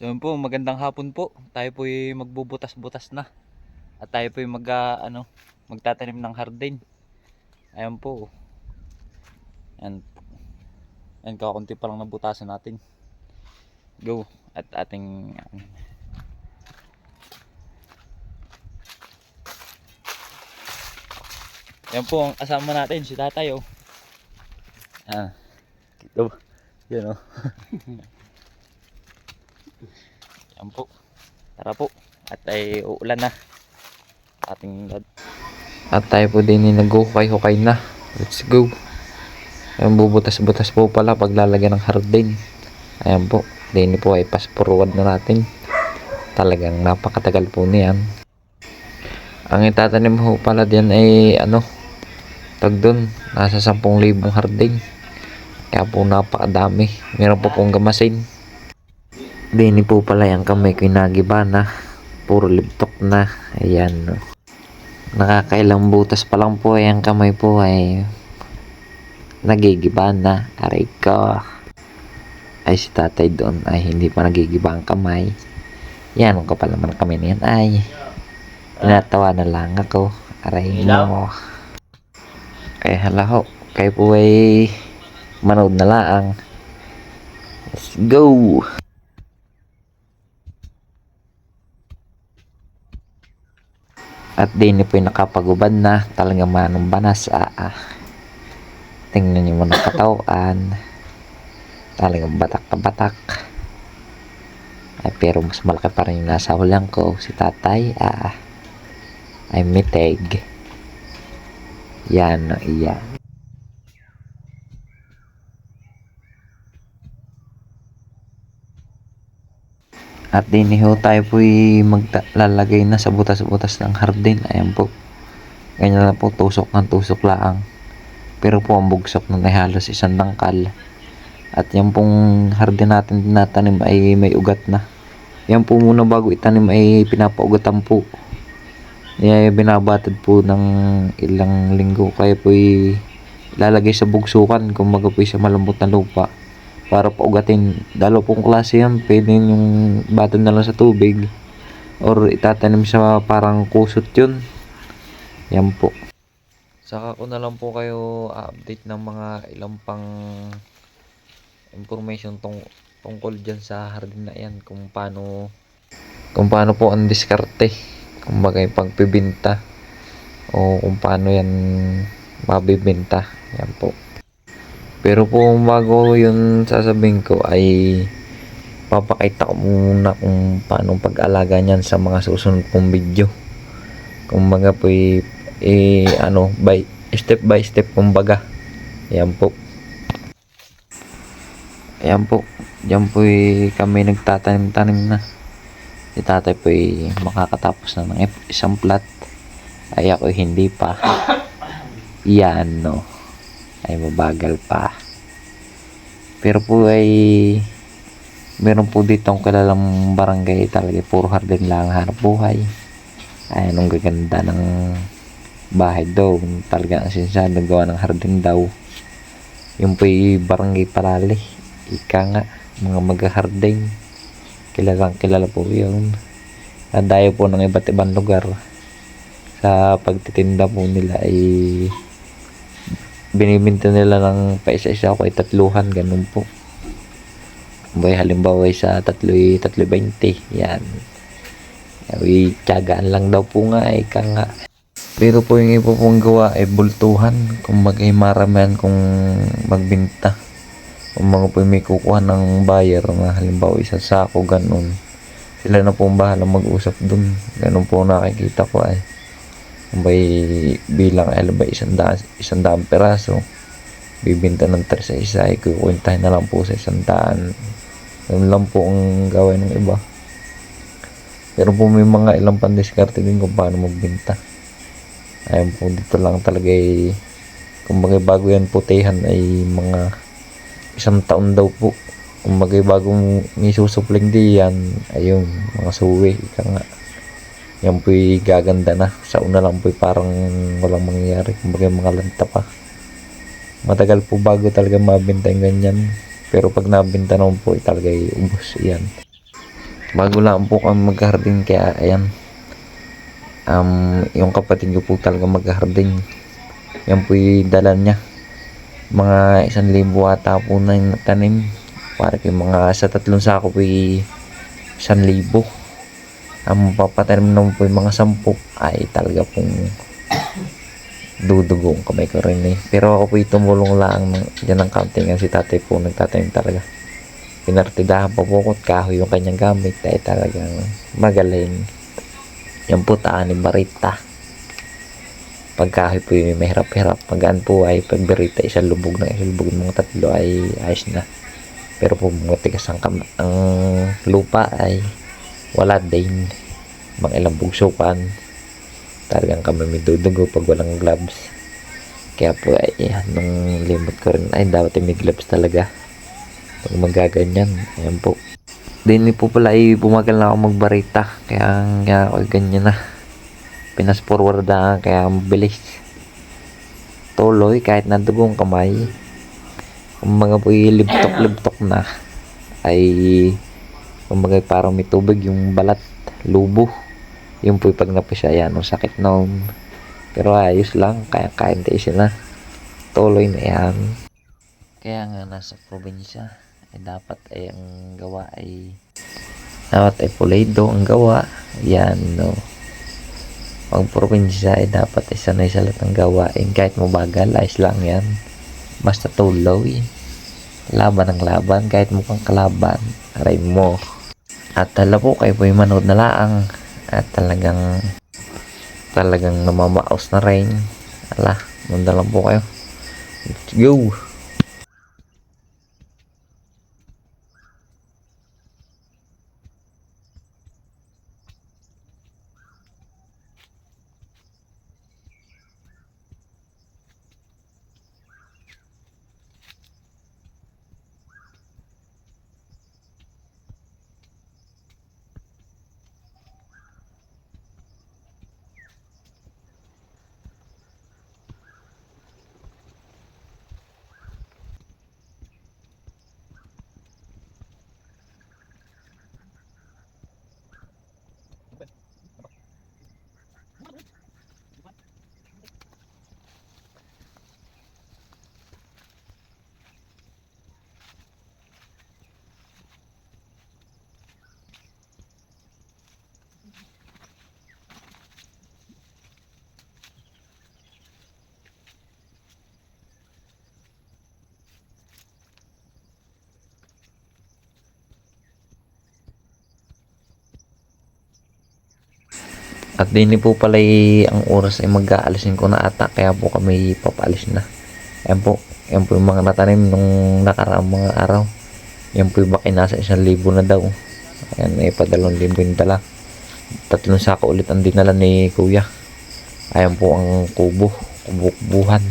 So yun po, magandang hapon po. Tayo po ay magbubutas-butas na. At tayo po ay magtatanim ng hardin. Ayan po. Ayan, ayan kakunti pa lang nabutasan natin. Go. At ating ayan po ang kasama natin, si tatay oh. Ah, ito. Yan oh. Ayan po. Tara po. At ay uulan na. At tayo po din nag-hukay-hukay na. Let's go. Ayan, bubutas-butas po pala paglalagyan ng hardin. Ayan po. Din po ay pass forward na natin. Talagang napakatagal po niyan. Ang itatanim po pala diyan ay tag doon. Nasa 10,000 hardin. Kaya po napakadami. Meron po pong gamasin. Din po pala yung kamay ko nagiba na. Puro libtok na. Ayan. Nakakailang butas pa lang po yung kamay po ay nagigiba na. Aray ko. Ay si tatay doon ay hindi pa nagigiba ang kamay. Yan ang kapal naman kami niyan ay tinatawa na lang ako. Aray mo. Ay hala ho. Kayo po ay manood na lang. Let's go. At din po yung nakapagubad na. Talagang manong banas. Tingnan nyo mo ng katawan. Talagang batak na batak. Ay, pero mas malaki pa rin yung nasa hulang ko. Si tatay. Ay miteg. Yan. Yan. At din ho tayo po'y maglalagay na sa butas-butas ng hardin. Ayan po. Ganyan na po. Tusok ng tusok laang. Pero po ang bugsok na halos isang dangkal. At yan pong hardin natin tinatanim ay may ugat na. Yan po muna bago itanim ay pinapaugatan po. Ay binabatid po ng ilang linggo. Kaya po ilalagay sa bugsukan. Kung baga po sa malambot na lupa. Para paugatin. Dalo pong klase yan. Pwede yung batid na lang sa tubig. Or itatanim sa parang kusot yun. Yan po. Saka ko na lang po kayo update ng mga ilang pang information tungkol dyan sa hardin na yan. Kung paano po ang diskarte. Kung bagay pagpibinta. O kung paano yan mabibinta. Yan po. Pero po bago yun sasabihin ko ay papakita ko muna kung paano pag-alaga niyan sa mga susunod kong video. Kumbaga po by step kumbaga. Ayan po. Ayan po. Diyan po kami nagtatanim-tanim na. Si tatay po makakatapos na ng isang plat. Ay ako hindi pa. Yan no. Ay mabagal pa. Pero po meron po dito ang kilalang barangay talaga puro hardin lang hanap buhay. Ay anong gaganda ng bahay daw. Talaga ang sinasad nagawa ng hardin daw. Yung po barangay Palali. Ika nga mga mag-hardin. Kilala po yun. Nadayo po ng iba't ibang lugar. Sa pagtitinda po nila ay binibinta nila ng paisa-isa ko ay 300 ganun po. Bay halimbawa sa 3.20 yan. Ay tiyagaan lang daw po nga ay nga. Pero po yung iba pong gawa ay bultuhan. Kung magay maramihan kung magbinta. Kung mga po may kukuha ng buyer na halimbawa isang sako ganun. Sila na po bahala mag-usap dun. Ganun po nakikita ko ay. May bilang ba 100 peraso bibinta ng 3 sa isa ay kukwentahin na lang po sa 100. Ganun lang po ang gawin ng iba. Pero po may mga ilang pandiskarte din kung paano magbinta. Ayun po dito lang talaga kumbaga bago yan putehan ay mga 1 taon daw po. Kumbaga bagong may susupling diyan ayun mga suwi ika nga. Yan po'y gaganda na. Sa una lang po'y parang walang mangyayari. Kumbaga mga lanta pa. Matagal po bago talaga mabenta yung ganyan. Pero pag nabenta naman po talaga ubos yan. Bago lang po kami mag-hardin kaya ayan. Yung kapatid ko po talaga mag-hardin. Yan po yung dala niya. Mga 1,000 ata po na yung tanim. Para kay mga sa 3 sako po yung 1,000. Ang papatanim naman po yung mga 10 ay talaga pong dudugo ang kamay ko rin eh. Pero ako po tumulong lang dyan ng counting si tatay po nagtatanim talaga. Pinartidahan pa po ko at kahoy yung kanyang gamit ay talagang magaling. Yan po taan ni Barita. Pagkahoy po yung mahirap-hirap. Magaan po ay pag Barita isang lubog ng mga 3 ay ayos na. Pero po mga tigas ang lupa ay wala din. Mga ilang bugsukan. Talagang kami may dudugo pag walang gloves. Kaya po ay nung limot ko rin ay dapat may gloves talaga. Pag magaganyan. Ayan po. Din po pala ay bumagal na ako magbarita. Kaya ako ganyan na. Pinas forward na kaya mabilis. Tuloy kahit nadugong kamay. Kung mga po libtok-libtok na ay kumbaga parang may tubig yung balat, lubo. Yung po pag napisa yan, ang sakit noon. Pero ayos lang, kaya-kain tayo sila. Tuloy na yan. Kaya nga nasa probinsya ay dapat ay ang gawa ay pulido ang gawa. Yan no. Pag probinsya ay dapat ay sanay sa lahat ng gawain kahit mabagal, ayos lang yan. Basta tuloy. Laban ang laban kahit mukhang kalaban. Aray mo. At hala po kayo po yung manood na laang. At talagang namamaos na rin. Ala, munda lang po kayo. Let's go! At din po pala ang oras ay mag-aalisin ko na ata kaya po kami papaalis na. Ayan po yung mga natanim nung nakaraang mga araw. Yan po yung baki nasa 1,000 na daw. Ayan ay pa 2,000 yung dala. 3 sako ulit ang dinala ni kuya. Ayan po ang kubuhan.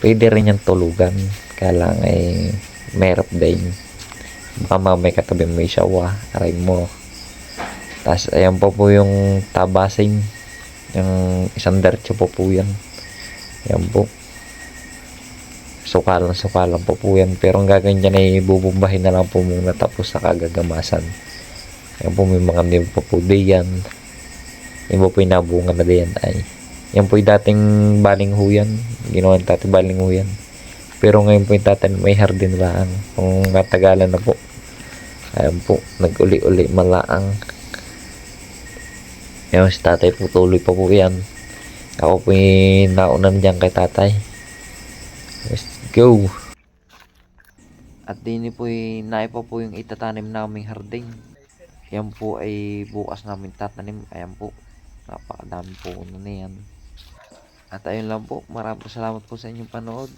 Pwede rin yung tulugan. Kaya lang ay merap din. Baka mamay katabi may sawa. Aray mo. Tapos ayan pa po yung tabasin. Yung 1 dercho po yan. Ayan po. Sukalan po yan. Pero ang gagawin dyan ay bubumbahin na lang po muna tapos sa kagagamasan. Ayan po may mga niyog pa po diyan. Yan po yung nabunga na diyan ay. Yan po yung dating baling huyan. Ginawa yung dating baling huyan. Pero ngayon po yung tatan may hardin lang. Kung natagalan na po. Ayan po. Nag-uli-uli malaang. Yung si tatay po tuloy pa po yan. Ako po yung naunan dyan kay tatay. Let's go! At din po yung naipa po yung itatanim naming harding. Yan po ay bukas namin tatanim. Ayan po. Napakadami po na yan. At ayun lang po. Maraming salamat po sa inyong panood.